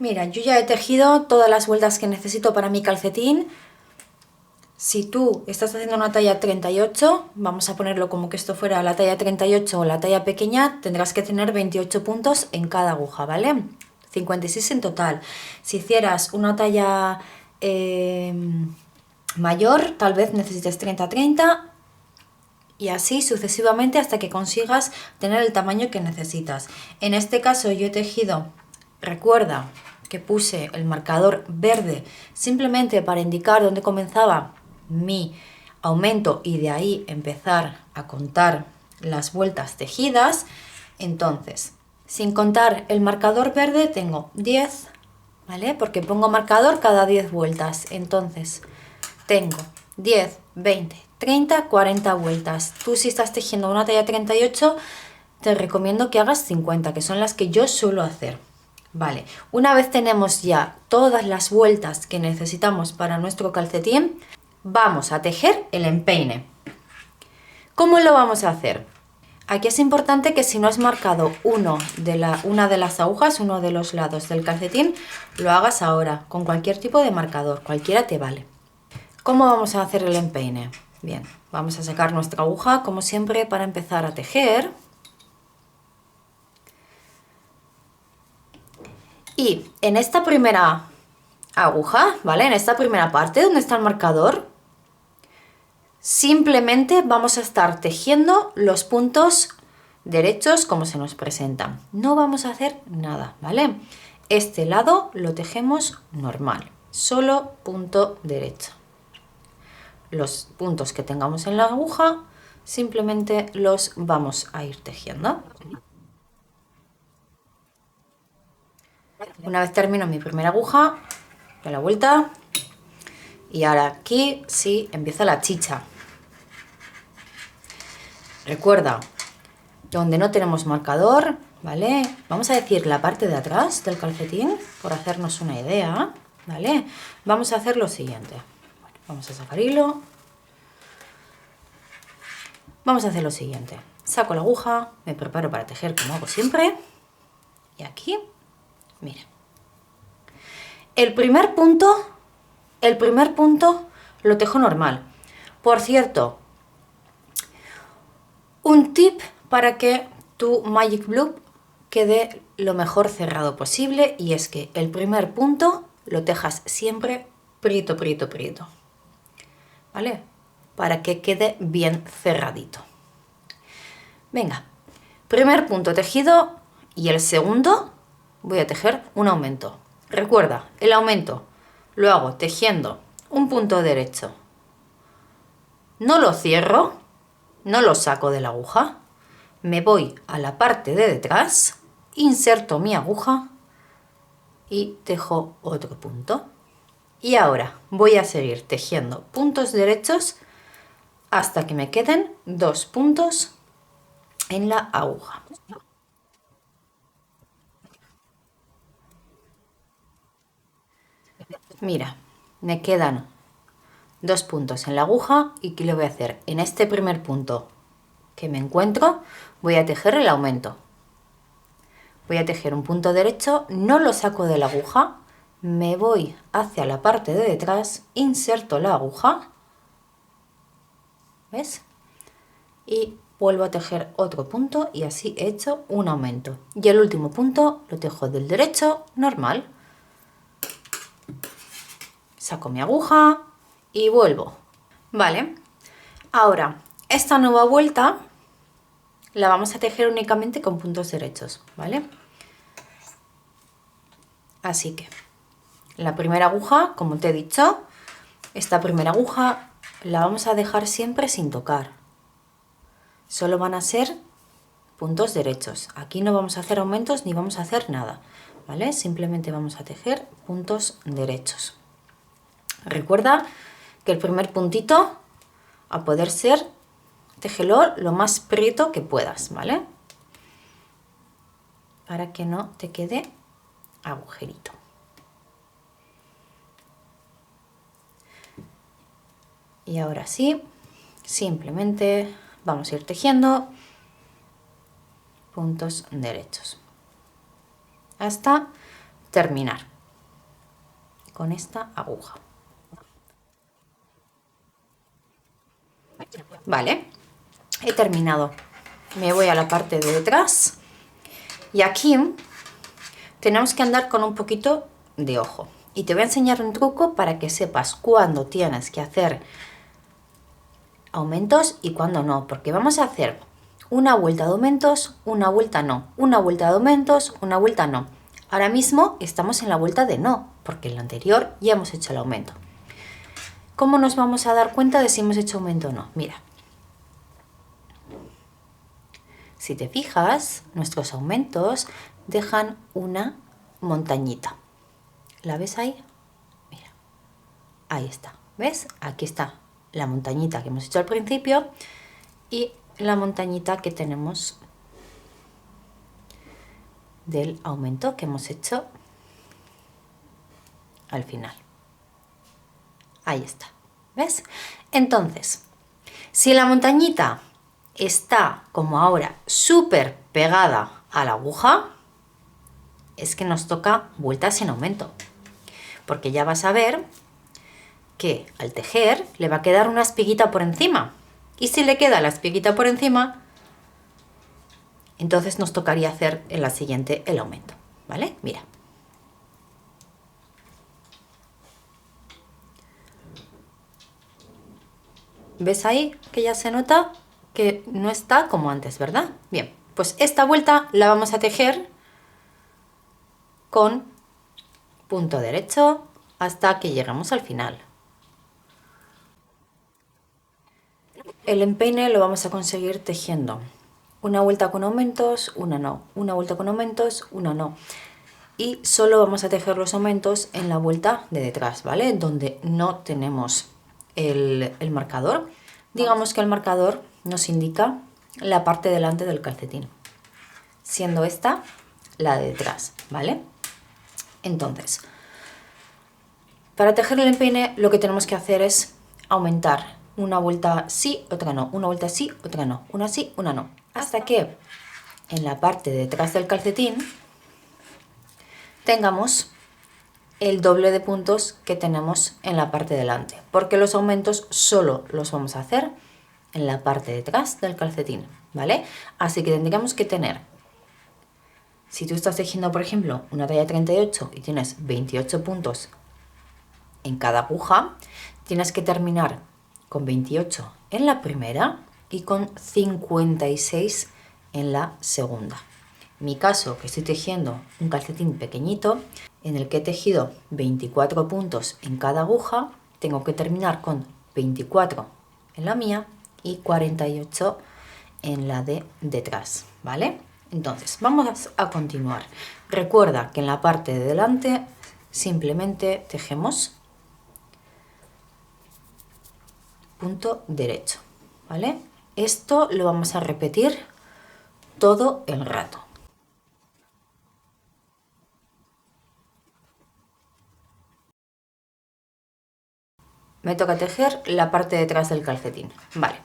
Mira, yo ya he tejido todas las vueltas que necesito para mi calcetín. Si tú estás haciendo una talla 38, vamos a ponerlo como que esto fuera la talla 38 o la talla pequeña, tendrás que tener 28 puntos en cada aguja, ¿vale? 56 en total. Si hicieras una talla mayor, tal vez necesites 30-30 y así sucesivamente hasta que consigas tener el tamaño que necesitas. En este caso yo he tejido, recuerda que puse el marcador verde simplemente para indicar dónde comenzaba mi aumento y de ahí empezar a contar las vueltas tejidas. Entonces, sin contar el marcador verde tengo 10, ¿vale? Porque pongo marcador cada 10 vueltas. Entonces, tengo 10, 20, 30, 40 vueltas. Tú si estás tejiendo una talla 38, te recomiendo que hagas 50, que son las que yo suelo hacer. Vale, una vez tenemos ya todas las vueltas que necesitamos para nuestro calcetín, vamos a tejer el empeine. ¿Cómo lo vamos a hacer? Aquí es importante que si no has marcado una de las agujas, uno de los lados del calcetín, lo hagas ahora, con cualquier tipo de marcador, cualquiera te vale. ¿Cómo vamos a hacer el empeine? Bien, vamos a sacar nuestra aguja, como siempre, para empezar a tejer. Y en esta primera aguja, ¿vale? En esta primera parte donde está el marcador, simplemente vamos a estar tejiendo los puntos derechos como se nos presentan. No vamos a hacer nada, ¿vale? Este lado lo tejemos normal, solo punto derecho. Los puntos que tengamos en la aguja simplemente los vamos a ir tejiendo. Una vez termino mi primera aguja, doy la vuelta y ahora aquí sí empieza la chicha. Recuerda, donde no tenemos marcador, ¿vale? Vamos a decir la parte de atrás del calcetín, por hacernos una idea, ¿vale? Vamos a hacer lo siguiente. Bueno, vamos a sacar hilo. Vamos a hacer lo siguiente. Saco la aguja, me preparo para tejer como hago siempre. Y aquí, mira. El primer punto lo tejo normal. Por cierto, un tip para que tu Magic Loop quede lo mejor cerrado posible, y es que el primer punto lo tejas siempre prieto, prieto, prieto, ¿vale? Para que quede bien cerradito. Venga, primer punto tejido y el segundo voy a tejer un aumento. Recuerda, el aumento lo hago tejiendo un punto derecho. No lo cierro, no lo saco de la aguja, me voy a la parte de detrás, inserto mi aguja y tejo otro punto. Y ahora voy a seguir tejiendo puntos derechos hasta que me queden 2 puntos en la aguja. Mira, me quedan 2 puntos en la aguja y ¿qué le voy a hacer? En este primer punto que me encuentro voy a tejer el aumento. Voy a tejer un punto derecho, no lo saco de la aguja, me voy hacia la parte de detrás, inserto la aguja, ¿ves? Y vuelvo a tejer otro punto y así he hecho un aumento. Y el último punto lo tejo del derecho normal. Saco mi aguja y vuelvo. Vale, ahora esta nueva vuelta la vamos a tejer únicamente con puntos derechos, ¿vale? Así que la primera aguja, como te he dicho, esta primera aguja la vamos a dejar siempre sin tocar. Solo van a ser puntos derechos. Aquí no vamos a hacer aumentos ni vamos a hacer nada, ¿vale? Simplemente vamos a tejer puntos derechos. Recuerda que el primer puntito, a poder ser, téjelo lo más prieto que puedas, ¿vale? Para que no te quede agujerito. Y ahora sí, simplemente vamos a ir tejiendo puntos derechos hasta terminar. con esta aguja. Vale, he terminado. Me voy a la parte de detrás y aquí tenemos que andar con un poquito de ojo. Y te voy a enseñar un truco para que sepas cuándo tienes que hacer aumentos y cuándo no, porque vamos a hacer una vuelta de aumentos, una vuelta no, una vuelta de aumentos, una vuelta no. Ahora mismo estamos en la vuelta de no, porque en la anterior ya hemos hecho el aumento. ¿Cómo nos vamos a dar cuenta de si hemos hecho aumento o no? Mira, si te fijas, nuestros aumentos dejan una montañita. ¿La ves ahí? Mira, ahí está. ¿Ves? Aquí está la montañita que hemos hecho al principio y la montañita que tenemos del aumento que hemos hecho al final. Ahí está. ¿Ves? Entonces, si la montañita está como ahora súper pegada a la aguja, es que nos toca vueltas en aumento. Porque ya vas a ver que al tejer le va a quedar una espiguita por encima. Y si le queda la espiguita por encima, entonces nos tocaría hacer en la siguiente el aumento. ¿Vale? Mira. ¿Ves ahí que ya se nota que no está como antes, verdad? Bien, pues esta vuelta la vamos a tejer con punto derecho hasta que llegamos al final. El empeine lo vamos a conseguir tejiendo una vuelta con aumentos, una no, una vuelta con aumentos, una no. Y solo vamos a tejer los aumentos en la vuelta de detrás, ¿vale? Donde no tenemos el marcador. Digamos que el marcador nos indica la parte delante del calcetín, siendo esta la de detrás, ¿vale? Entonces, para tejer el empeine lo que tenemos que hacer es aumentar una vuelta sí, otra no, una vuelta sí, otra no, una sí, una no, hasta que en la parte de detrás del calcetín tengamos el doble de puntos que tenemos en la parte delante, porque los aumentos solo los vamos a hacer en la parte de atrás del calcetín, ¿vale? Así que tendríamos que tener, si tú estás tejiendo, por ejemplo, una talla 38 y tienes 28 puntos en cada aguja, tienes que terminar con 28 en la primera y con 56 en la segunda. En mi caso, que estoy tejiendo un calcetín pequeñito, en el que he tejido 24 puntos en cada aguja, tengo que terminar con 24 en la mía y 48 en la de detrás, ¿vale? Entonces, vamos a continuar. Recuerda que en la parte de delante simplemente tejemos punto derecho, ¿vale? Esto lo vamos a repetir todo el rato. Me toca tejer la parte de atrás del calcetín. Vale.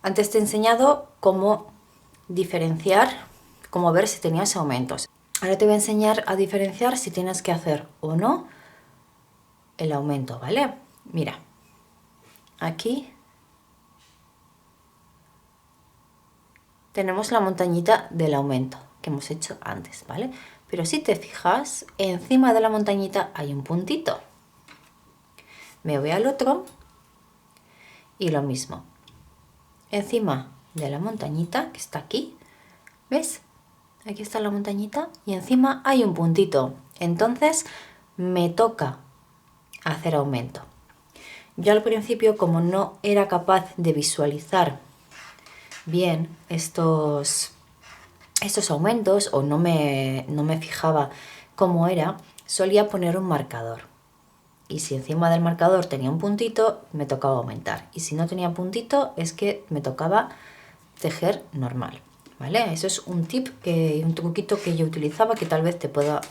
Antes te he enseñado cómo diferenciar, cómo ver si tenías aumentos. Ahora te voy a enseñar a diferenciar si tienes que hacer o no el aumento, ¿vale? Mira, aquí tenemos la montañita del aumento que hemos hecho antes, ¿vale? Pero si te fijas, encima de la montañita hay un puntito. Me voy al otro y lo mismo. Encima de la montañita que está aquí, ¿ves? Aquí está la montañita y encima hay un puntito. Entonces me toca hacer aumento. Yo al principio, como no era capaz de visualizar bien estos aumentos o no me fijaba cómo era, solía poner un marcador. Y si encima del marcador tenía un puntito, me tocaba aumentar. Y si no tenía puntito, es que me tocaba tejer normal, ¿vale? Eso es un tip, un truquito que yo utilizaba que tal vez te pueda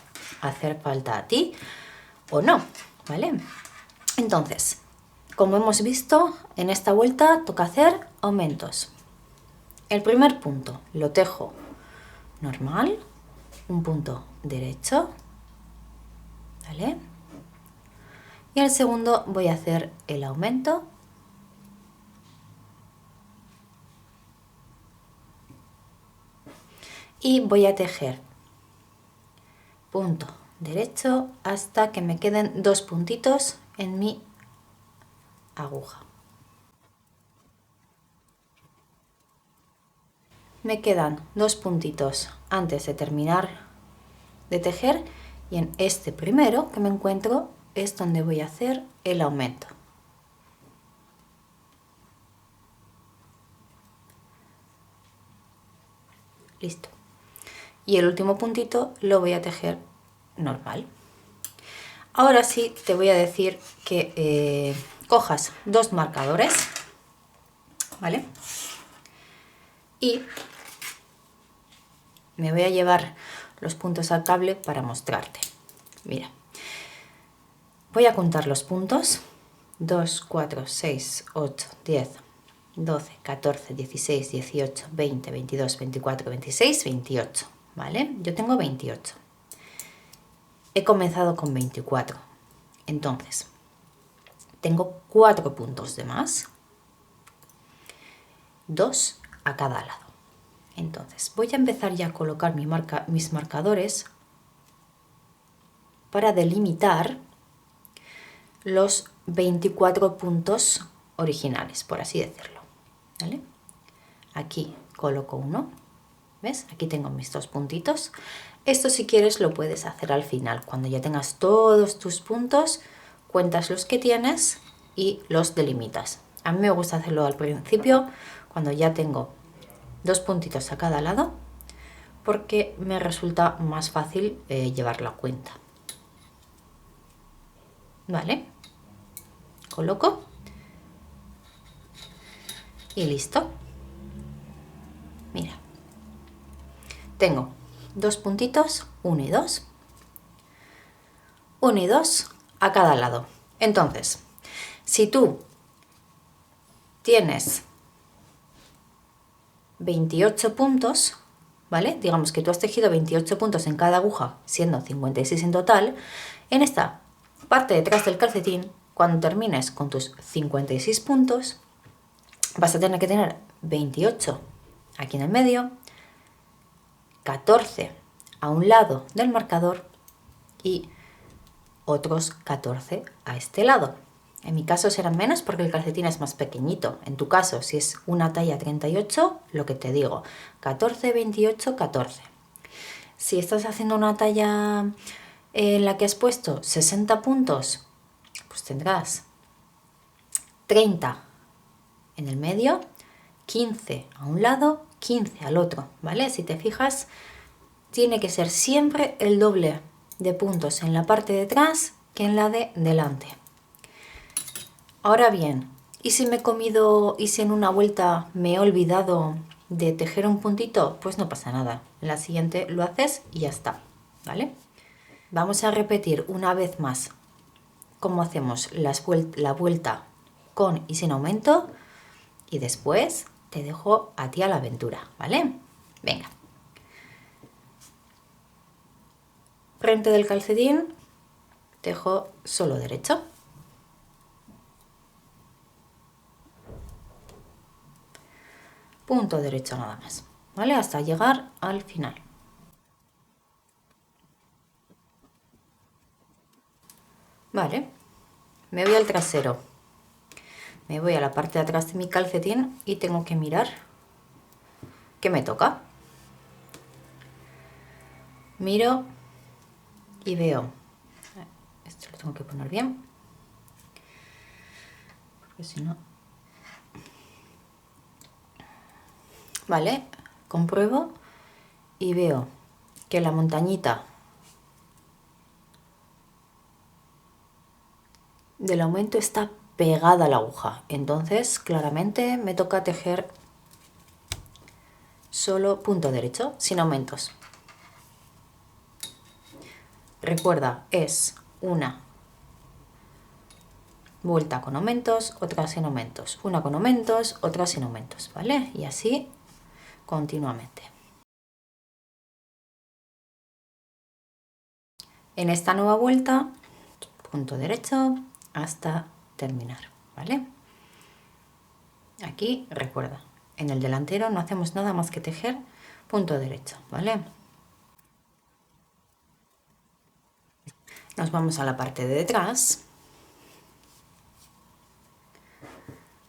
hacer falta a ti o no, ¿vale? Entonces, como hemos visto, en esta vuelta toca hacer aumentos. El primer punto lo tejo normal, un punto derecho, ¿vale? Y el segundo voy a hacer el aumento. Y voy a tejer punto derecho hasta que me queden 2 puntitos en mi aguja. Me quedan 2 puntitos antes de terminar de tejer y en este primero que me encuentro es donde voy a hacer el aumento. Listo. Y el último puntito lo voy a tejer normal. Ahora sí te voy a decir que cojas 2 marcadores, ¿vale? Y me voy a llevar los puntos al cable para mostrarte. Mira, voy a contar los puntos: 2, 4, 6, 8, 10, 12, 14, 16, 18, 20, 22, 24, 26, 28, ¿vale? Yo tengo 28. He comenzado con 24. Entonces, tengo 4 puntos de más, 2 a cada lado. Entonces, voy a empezar ya a colocar mis marcadores para delimitar los 24 puntos originales, por así decirlo, ¿vale? Aquí coloco uno, ¿ves? Aquí tengo mis 2 puntitos. Esto, si quieres, lo puedes hacer al final. Cuando ya tengas todos tus puntos, cuentas los que tienes y los delimitas. A mí me gusta hacerlo al principio, cuando ya tengo 2 puntitos a cada lado, porque me resulta más fácil llevar la cuenta. ¿Vale? Coloco y listo. Mira, tengo 2 puntitos, 1 y 2, 1 y 2 a cada lado. Entonces, si tú tienes 28 puntos, ¿vale? Digamos que tú has tejido 28 puntos en cada aguja, siendo 56 en total. En esta parte de atrás del calcetín, cuando termines con tus 56 puntos, vas a tener que tener 28 aquí en el medio, 14 a un lado del marcador y otros 14 a este lado. En mi caso serán menos porque el calcetín es más pequeñito. En tu caso, si es una talla 38, lo que te digo, 14, 28, 14. Si estás haciendo una talla en la que has puesto 60 puntos, pues tendrás 30 en el medio, 15 a un lado, 15 al otro, ¿vale? Si te fijas, tiene que ser siempre el doble de puntos en la parte de atrás que en la de delante. Ahora bien, ¿y si me he comido, y si en una vuelta me he olvidado de tejer un puntito? Pues no pasa nada. En la siguiente lo haces y ya está, ¿vale? Vamos a repetir una vez más cómo hacemos la vuelta con y sin aumento y después te dejo a ti a la aventura, ¿vale? Venga. Frente del calcetín, tejo solo derecho. Punto derecho nada más, ¿vale? Hasta llegar al final. Vale, me voy al trasero. Me voy a la parte de atrás de mi calcetín y tengo que mirar qué me toca. Miro y veo. Esto lo tengo que poner bien, porque si no... Vale, compruebo y veo que la montañita del aumento está pegada a la aguja. Entonces, claramente me toca tejer solo punto derecho, sin aumentos. Recuerda, es una vuelta con aumentos, otra sin aumentos. Una con aumentos, otra sin aumentos, ¿vale? Y así continuamente. En esta nueva vuelta, punto derecho, hasta terminar, ¿vale? Aquí, recuerda, en el delantero no hacemos nada más que tejer punto derecho, ¿vale? Nos vamos a la parte de detrás,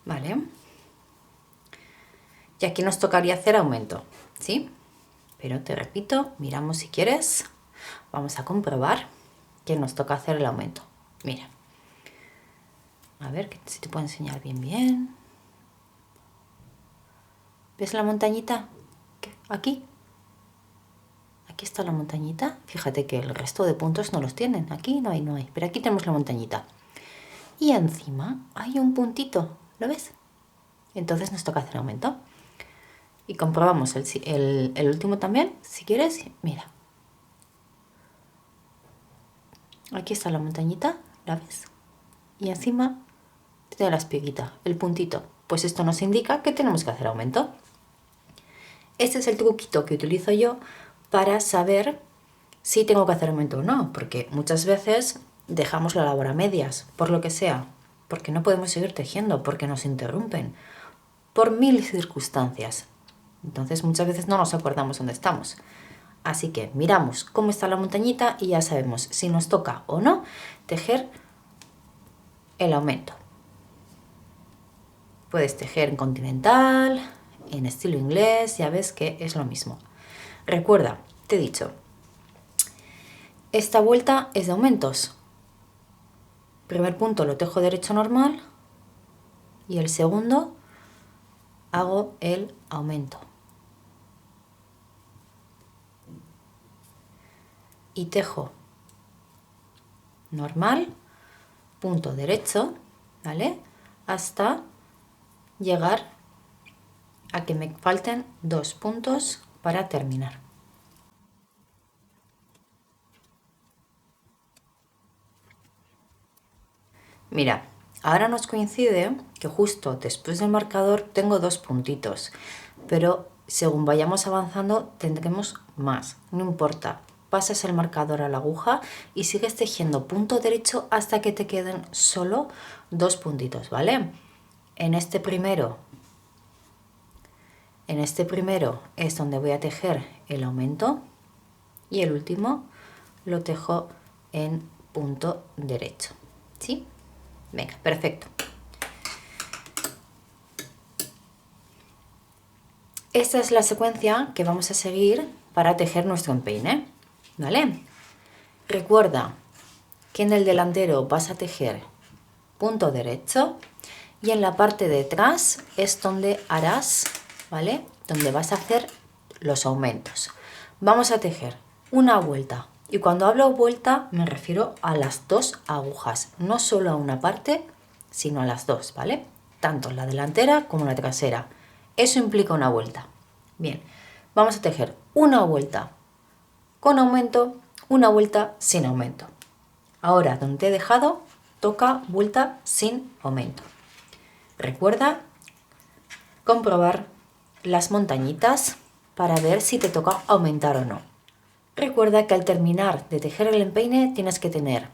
¿vale? Y aquí nos tocaría hacer aumento, ¿sí? Pero te repito, miramos si quieres, vamos a comprobar que nos toca hacer el aumento. Mira, a ver si te puedo enseñar bien. ¿Ves la montañita? Aquí. Aquí está la montañita. Fíjate que el resto de puntos no los tienen. Aquí no hay. Pero aquí tenemos la montañita. Y encima hay un puntito. ¿Lo ves? Entonces nos toca hacer aumento. Y comprobamos el último también, si quieres. Mira. Aquí está la montañita. ¿La ves? Y encima tiene la espiguita, el puntito. Pues esto nos indica que tenemos que hacer aumento. Este es el truquito que utilizo yo para saber si tengo que hacer aumento o no, porque muchas veces dejamos la labor a medias, por lo que sea, porque no podemos seguir tejiendo, porque nos interrumpen, por mil circunstancias. Entonces muchas veces no nos acordamos dónde estamos. Así que miramos cómo está la montañita y ya sabemos si nos toca o no tejer el aumento. Puedes tejer en continental, en estilo inglés, ya ves que es lo mismo. Recuerda, te he dicho, esta vuelta es de aumentos. Primer punto lo tejo derecho normal y el segundo hago el aumento. Y tejo normal, punto derecho, ¿vale? Hasta llegar a que me falten 2 puntos para terminar. Mira, ahora nos coincide que justo después del marcador tengo 2 puntitos, pero según vayamos avanzando tendremos más, no importa. Pasas el marcador a la aguja y sigues tejiendo punto derecho hasta que te queden solo 2 puntitos, ¿vale? En este primero es donde voy a tejer el aumento y el último lo tejo en punto derecho, ¿sí? Venga, perfecto. Esta es la secuencia que vamos a seguir para tejer nuestro empeine, ¿vale? Recuerda que en el delantero vas a tejer punto derecho y en la parte de atrás es donde harás, ¿vale? Donde vas a hacer los aumentos. Vamos a tejer una vuelta. Y cuando hablo vuelta me refiero a las 2 agujas, no solo a una parte, sino a las 2, ¿vale? Tanto la delantera como la trasera. Eso implica una vuelta. Bien, vamos a tejer una vuelta con aumento, una vuelta sin aumento. Ahora, donde te he dejado, toca vuelta sin aumento. Recuerda comprobar las montañitas para ver si te toca aumentar o no. Recuerda que al terminar de tejer el empeine tienes que tener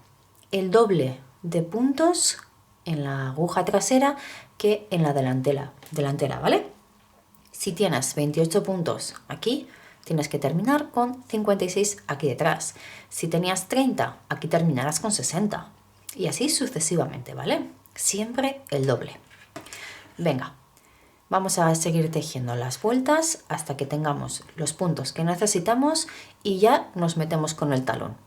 el doble de puntos en la aguja trasera que en la delantera, ¿vale? Si tienes 28 puntos aquí, tienes que terminar con 56 aquí detrás. Si tenías 30, aquí terminarás con 60. Y así sucesivamente, ¿vale? Siempre el doble. Venga, vamos a seguir tejiendo las vueltas hasta que tengamos los puntos que necesitamos y ya nos metemos con el talón.